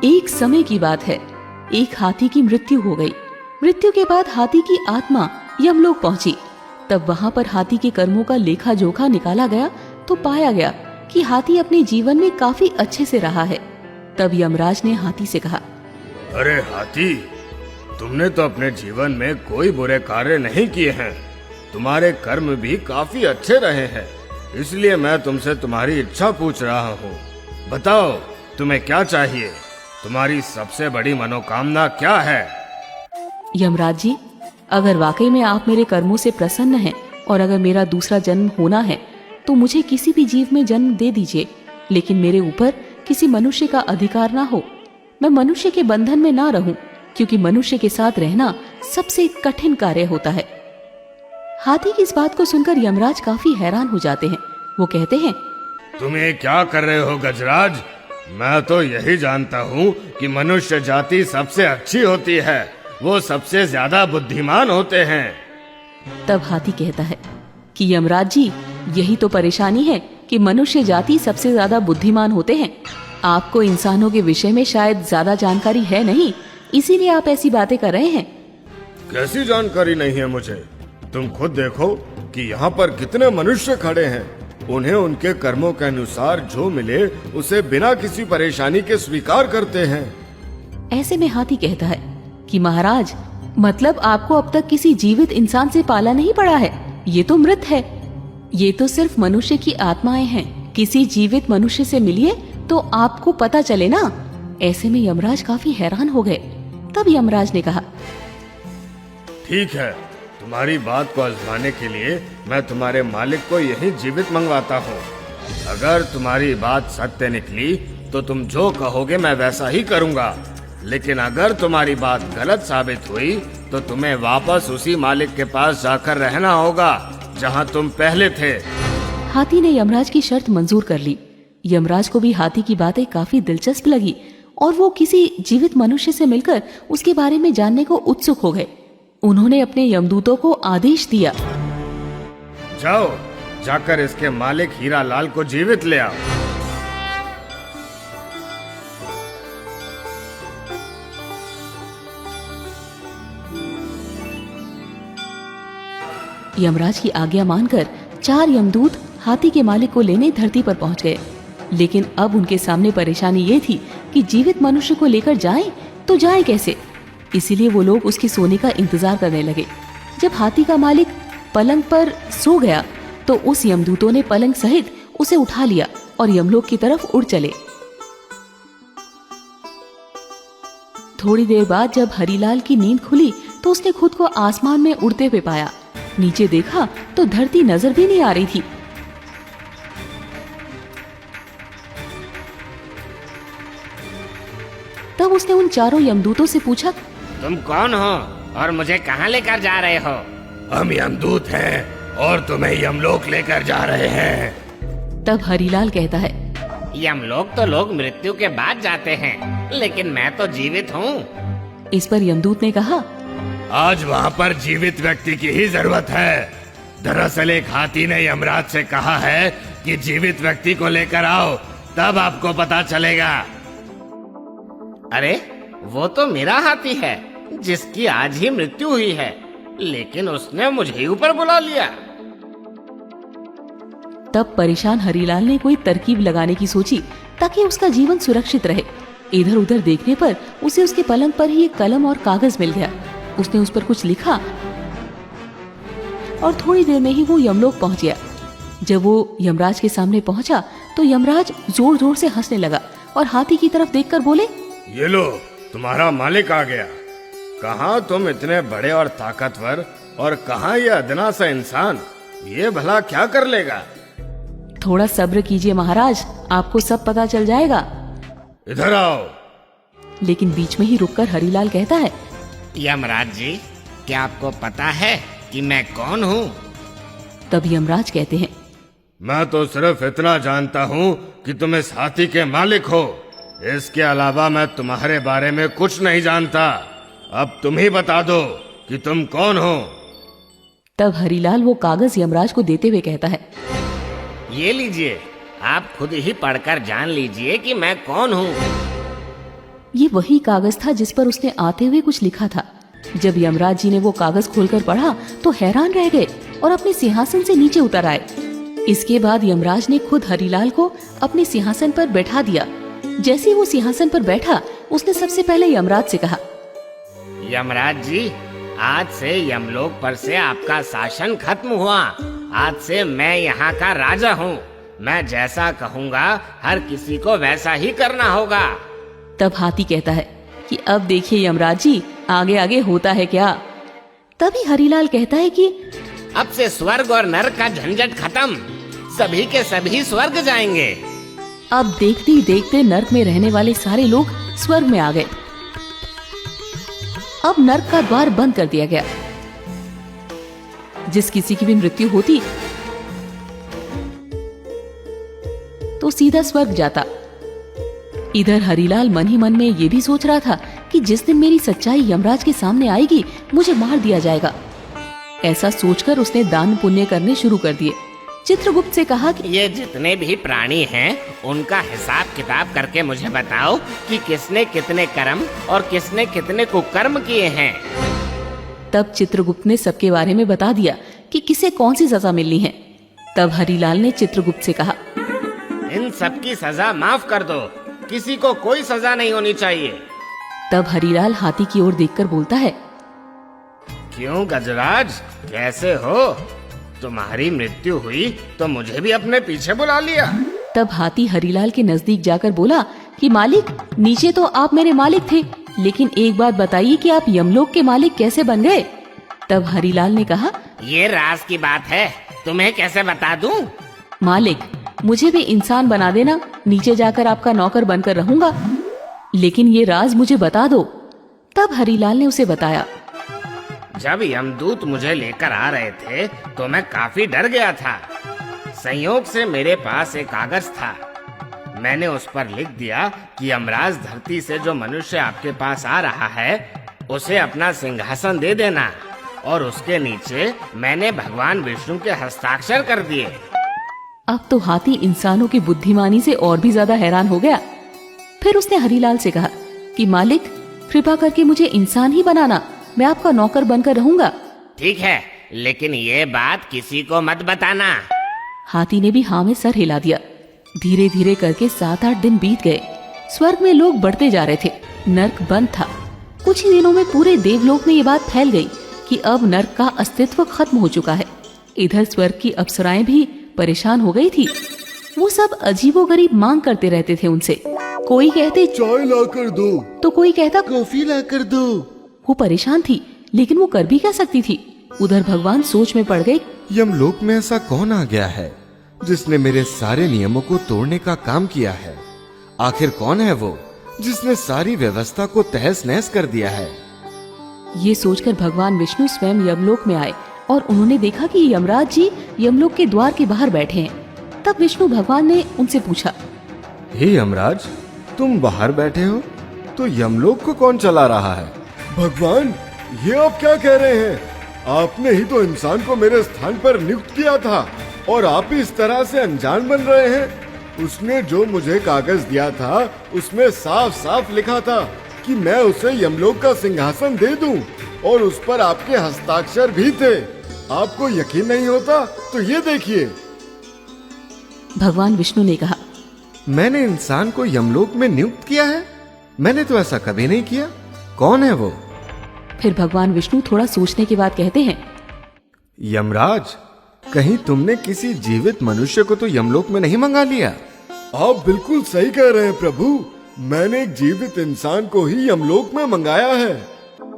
एक समय की बात है, एक हाथी की मृत्यु हो गई। मृत्यु के बाद हाथी की आत्मा यमलोक पहुंची। तब वहां पर हाथी के कर्मों का लेखा जोखा निकाला गया तो पाया गया कि हाथी अपने जीवन में काफी अच्छे से रहा है। तब यमराज ने हाथी से कहा, अरे हाथी, तुमने तो अपने जीवन में कोई बुरे कार्य नहीं किए हैं। तुम्हारे कर्म भी काफी अच्छे रहे हैं, इसलिए मैं तुमसे तुम्हारी इच्छा पूछ रहा हूँ। बताओ, तुम्हें क्या चाहिए? तुम्हारी सबसे बड़ी मनोकामना क्या है? यमराज जी, अगर वाकई में आप मेरे कर्मों से प्रसन्न हैं और अगर मेरा दूसरा जन्म होना है तो मुझे किसी भी जीव में जन्म दे दीजिए, लेकिन मेरे ऊपर किसी मनुष्य का अधिकार ना हो। मैं मनुष्य के बंधन में ना रहूं, क्योंकि मनुष्य के साथ रहना सबसे कठिन कार्य होता है। हाथी की इस बात को सुनकर यमराज काफी हैरान हो जाते हैं। वो कहते हैं, तुम ये क्या कर रहे हो गजराज? मैं तो यही जानता हूँ कि मनुष्य जाति सबसे अच्छी होती है, वो सबसे ज्यादा बुद्धिमान होते हैं। तब हाथी कहता है कि यमराज जी, यही तो परेशानी है कि मनुष्य जाति सबसे ज्यादा बुद्धिमान होते हैं। आपको इंसानों के विषय में शायद ज्यादा जानकारी है नहीं, इसीलिए आप ऐसी बातें कर रहे हैं। कैसी जानकारी नहीं है मुझे? तुम खुद देखो कि यहाँ पर कितने मनुष्य खड़े हैं। उन्हें उनके कर्मों के अनुसार जो मिले उसे बिना किसी परेशानी के स्वीकार करते हैं। ऐसे में हाथी कहता है कि महाराज, मतलब आपको अब तक किसी जीवित इंसान से पाला नहीं पड़ा है? ये तो मृत है। ये तो सिर्फ मनुष्य की आत्माएं हैं। किसी जीवित मनुष्य से मिलिए तो आपको पता चले ना। ऐसे में यमराज काफी हैरान हो गए। तब यमराज ने कहा, ठीक है, तुम्हारी बात को आजमाने के लिए मैं तुम्हारे मालिक को यही जीवित मंगवाता हूँ। अगर तुम्हारी बात सत्य निकली तो तुम जो कहोगे मैं वैसा ही करूँगा, लेकिन अगर तुम्हारी बात गलत साबित हुई तो तुम्हें वापस उसी मालिक के पास जाकर रहना होगा जहाँ तुम पहले थे। हाथी ने यमराज की शर्त मंजूर कर ली। यमराज को भी हाथी की बातें काफी दिलचस्प लगी और वो किसी जीवित मनुष्य से मिलकर उसके बारे में जानने को उत्सुक हो गए। उन्होंने अपने यमदूतों को आदेश दिया, जाओ, जाकर इसके मालिक हीरा लाल को जीवित ले आओ। यमराज की आज्ञा मानकर 4 यमदूत हाथी के मालिक को लेने धरती पर पहुंच गए। लेकिन अब उनके सामने परेशानी ये थी कि जीवित मनुष्य को लेकर जाएं तो जाएं कैसे। इसीलिए वो लोग उसके सोने का इंतजार करने लगे। जब हाथी का मालिक पलंग पर सो गया तो उस यमदूतों ने पलंग सहित उसे उठा लिया और यमलोक की तरफ उड़ चले। थोड़ी देर बाद जब हरीलाल की नींद खुली तो उसने खुद को आसमान में उड़ते हुए पाया। नीचे देखा तो धरती नजर भी नहीं आ रही थी। तब उसने उन 4 यमदूतों से पूछा, तुम कौन हो और मुझे कहाँ लेकर जा रहे हो? हम यमदूत हैं और तुम्हें यमलोक लेकर जा रहे हैं। तब हरीलाल कहता है, यमलोक तो लोग मृत्यु के बाद जाते हैं, लेकिन मैं तो जीवित हूँ। इस पर यमदूत ने कहा, आज वहाँ पर जीवित व्यक्ति की ही जरूरत है। दरअसल एक हाथी ने यमराज से कहा है कि जीवित व्यक्ति को लेकर आओ, तब आपको पता चलेगा। अरे, वो तो मेरा हाथी है जिसकी आज ही मृत्यु हुई है, लेकिन उसने मुझे ही ऊपर बुला लिया। तब परेशान हरीलाल ने कोई तरकीब लगाने की सोची ताकि उसका जीवन सुरक्षित रहे। इधर उधर देखने पर उसे उसके पलंग पर ही एक कलम और कागज मिल गया। उसने उस पर कुछ लिखा और थोड़ी देर में ही वो यमलोक पहुंच गया। जब वो यमराज के सामने पहुंचा तो यमराज जोर जोर से हंसने लगा और हाथी की तरफ देखकर बोले, ये लो, तुम्हारा मालिक आ गया। कहाँ तुम इतने बड़े और ताकतवर और कहाँ ये अदना सा इंसान? ये भला क्या कर लेगा? थोड़ा सब्र कीजिए महाराज, आपको सब पता चल जाएगा। इधर आओ। लेकिन बीच में ही रुककर हरीलाल कहता है, यमराज जी, क्या आपको पता है कि मैं कौन हूँ? तब यमराज कहते हैं, मैं तो सिर्फ इतना जानता हूँ कि तुम इस हाथी के मालिक हो। इसके अलावा मैं तुम्हारे बारे में कुछ नहीं जानता। अब तुम ही बता दो कि तुम कौन हो। तब हरीलाल वो कागज यमराज को देते हुए कहता है, ये लीजिए, आप खुद ही पढ़कर जान लीजिए कि मैं कौन हूँ। ये वही कागज था जिस पर उसने आते हुए कुछ लिखा था। जब यमराज जी ने वो कागज खोलकर पढ़ा तो हैरान रह गए और अपने सिंहासन से नीचे उतर आए। इसके बाद यमराज ने खुद हरिलाल को अपने सिंहासन पर बैठा दिया। जैसे ही वो सिंहासन पर बैठा, उसने सबसे पहले यमराज से कहा, यमराज जी, आज से यमलोक पर से आपका शासन खत्म हुआ। आज से मैं यहाँ का राजा हूँ। मैं जैसा कहूँगा हर किसी को वैसा ही करना होगा। तब हाथी कहता है कि अब देखिए यमराज जी, आगे आगे होता है क्या। तभी हरिलाल कहता है कि अब से स्वर्ग और नरक का झंझट खत्म, सभी के सभी स्वर्ग जाएंगे। अब देखते ही देखते नर्क में रहने वाले सारे लोग स्वर्ग में आ गए। अब नर्क का द्वार बंद कर दिया गया। जिस किसी की भी मृत्यु होती तो सीधा स्वर्ग जाता। इधर हरिलाल मन ही मन में ये भी सोच रहा था कि जिस दिन मेरी सच्चाई यमराज के सामने आएगी, मुझे मार दिया जाएगा। ऐसा सोचकर उसने दान पुण्य करने शुरू कर दिए। चित्रगुप्त से कहा कि ये जितने भी प्राणी हैं, उनका हिसाब किताब करके मुझे बताओ कि किसने कितने कर्म और किसने कितने कुकर्म किए हैं। तब चित्रगुप्त ने सबके बारे में बता दिया कि किसे कौन सी सजा मिलनी है। तब हरिलाल ने चित्रगुप्त से कहा, इन सब की सजा माफ कर दो, किसी को कोई सजा नहीं होनी चाहिए। तब हरिलाल हाथी की ओर देखकर बोलता है, क्यों गजराज, कैसे हो? तुम्हारी मृत्यु हुई तो मुझे भी अपने पीछे बुला लिया। तब हाथी हरिलाल के नजदीक जाकर बोला कि मालिक, नीचे तो आप मेरे मालिक थे, लेकिन एक बात बताइए कि आप यमलोक के मालिक कैसे बन गए? तब हरिलाल ने कहा, ये राज की बात है, तुम्हें कैसे बता दूं? मालिक, मुझे भी इंसान बना देना, नीचे जाकर आपका नौकर बनकर रहूंगा, लेकिन ये राज मुझे बता दो। तब हरिलाल ने उसे बताया। जब यमदूत मुझे लेकर आ रहे थे तो मैं काफी डर गया था। संयोग से मेरे पास एक कागज था। मैंने उस पर लिख दिया कि यमराज धरती से जो मनुष्य आपके पास आ रहा है, उसे अपना सिंहासन दे देना, और उसके नीचे मैंने भगवान विष्णु के हस्ताक्षर कर दिए। अब तो हाथी इंसानों की बुद्धिमानी से और भी ज्यादा हैरान हो गया। फिर उसने हरिलाल से कहा कि मालिक, कृपा करके मुझे इंसान ही बनाना, मैं आपका नौकर बनकर रहूंगा। ठीक है, लेकिन ये बात किसी को मत बताना। हाथी ने भी हाँ में सर हिला दिया। धीरे धीरे करके 7-8 दिन बीत गए। स्वर्ग में लोग बढ़ते जा रहे थे, नर्क बंद था। कुछ ही दिनों में पूरे देवलोक में ये बात फैल गई कि अब नर्क का अस्तित्व खत्म हो चुका है। इधर स्वर्ग की अप्सराएं भी परेशान हो गई थी। वो सब अजीबोगरीब मांग करते रहते थे उनसे। कोई कहते चाय लाकर दो, तो कोई कहता कॉफी लाकर दो। वो परेशान थी, लेकिन वो कर भी क्या सकती थी। उधर भगवान सोच में पड़ गए। यमलोक में ऐसा कौन आ गया है जिसने मेरे सारे नियमों को तोड़ने का काम किया है? आखिर कौन है वो जिसने सारी व्यवस्था को तहस नहस कर दिया है? ये सोचकर भगवान विष्णु स्वयं यमलोक में आए और उन्होंने देखा कि यमराज जी यमलोक के द्वार के बाहर बैठे हैं। तब विष्णु भगवान ने उनसे पूछा, हे यमराज, तुम बाहर बैठे हो तो यमलोक को कौन चला रहा है? भगवान, ये आप क्या कह रहे हैं? आपने ही तो इंसान को मेरे स्थान पर नियुक्त किया था और आप ही इस तरह से अनजान बन रहे हैं। उसने जो मुझे कागज दिया था उसमें साफ साफ लिखा था कि मैं उसे यमलोक का सिंहासन दे दूं, और उस पर आपके हस्ताक्षर भी थे। आपको यकीन नहीं होता तो ये देखिए। भगवान विष्णु ने कहा, मैंने इंसान को यमलोक में नियुक्त किया है? मैंने तो ऐसा कभी नहीं किया। कौन है वो? फिर भगवान विष्णु थोड़ा सोचने के बाद कहते हैं, यमराज, कहीं तुमने किसी जीवित मनुष्य को तो यमलोक में नहीं मंगा लिया? आप बिल्कुल सही कह रहे हैं प्रभु, मैंने एक जीवित इंसान को ही यमलोक में मंगाया है।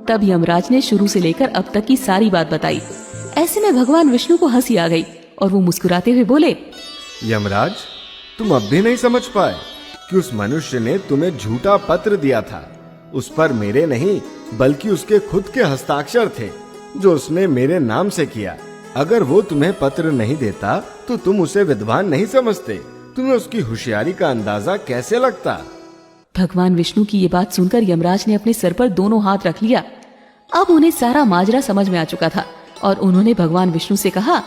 तब यमराज ने शुरू से लेकर अब तक की सारी बात बताई। ऐसे में भगवान विष्णु को हंसी आ गई और वो मुस्कुराते हुए बोले, यमराज, तुम अब भी नहीं समझ पाए कि उस मनुष्य ने तुम्हें झूठा पत्र दिया था। उस पर मेरे नहीं बल्कि उसके खुद के हस्ताक्षर थे, जो उसने मेरे नाम से किया। अगर वो तुम्हें पत्र नहीं देता तो तुम उसे विद्वान नहीं समझते। तुम्हें उसकी होशियारी का अंदाजा कैसे लगता? भगवान विष्णु की ये बात सुनकर यमराज ने अपने सर पर दोनों हाथ रख लिया। अब उन्हें सारा माजरा समझ में आ चुका था और उन्होंने भगवान विष्णु से कहा,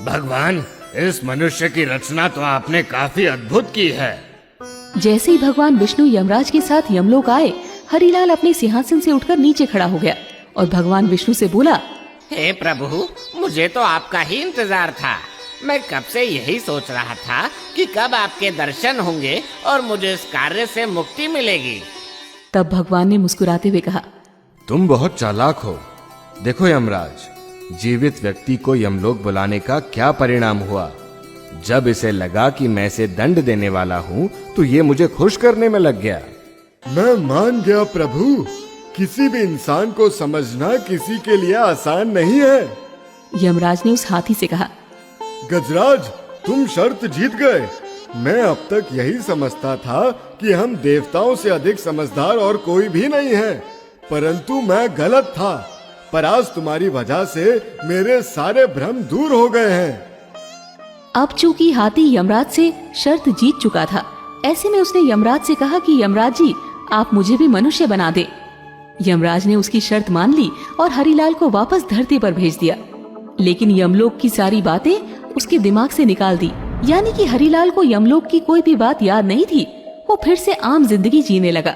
भगवान, इस मनुष्य की रचना तो आपने काफी अद्भुत की है। जैसे ही भगवान विष्णु यमराज के साथ यमलोक आए, हरिलाल अपने सिंहासन से उठकर नीचे खड़ा हो गया और भगवान विष्णु से बोला, हे प्रभु, मुझे तो आपका ही इंतजार था। मैं कब से यही सोच रहा था कि कब आपके दर्शन होंगे और मुझे इस कार्य से मुक्ति मिलेगी। तब भगवान ने मुस्कुराते हुए कहा, तुम बहुत चालाक हो। देखो यमराज, जीवित व्यक्ति को यमलोक बुलाने का क्या परिणाम हुआ। जब इसे लगा कि मैं इसे दंड देने वाला हूँ तो ये मुझे खुश करने में लग गया। मैं मान गया प्रभु, किसी भी इंसान को समझना किसी के लिए आसान नहीं है। यमराज ने उस हाथी से कहा, गजराज, तुम शर्त जीत गए। मैं अब तक यही समझता था कि हम देवताओं से अधिक समझदार और कोई भी नहीं है, परंतु मैं गलत था। पर आज तुम्हारी वजह से मेरे सारे भ्रम दूर हो गए हैं। अब चूंकि हाथी यमराज से शर्त जीत चुका था, ऐसे में उसने यमराज से कहा कि यमराज जी, आप मुझे भी मनुष्य बना दे। यमराज ने उसकी शर्त मान ली और हरिलाल को वापस धरती पर भेज दिया। लेकिन यमलोक की सारी बातें उसके दिमाग से निकाल दी, यानी कि हरिलाल को यमलोक की कोई भी बात याद नहीं थी। वो फिर से आम जिंदगी जीने लगा।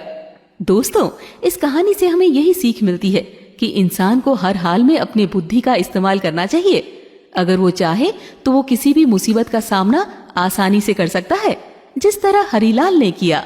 दोस्तों, इस कहानी से हमें यही सीख मिलती है कि इंसान को हर हाल में अपनी बुद्धि का इस्तेमाल करना चाहिए। अगर वो चाहे तो वो किसी भी मुसीबत का सामना आसानी से कर सकता है, जिस तरह हरिलाल ने किया।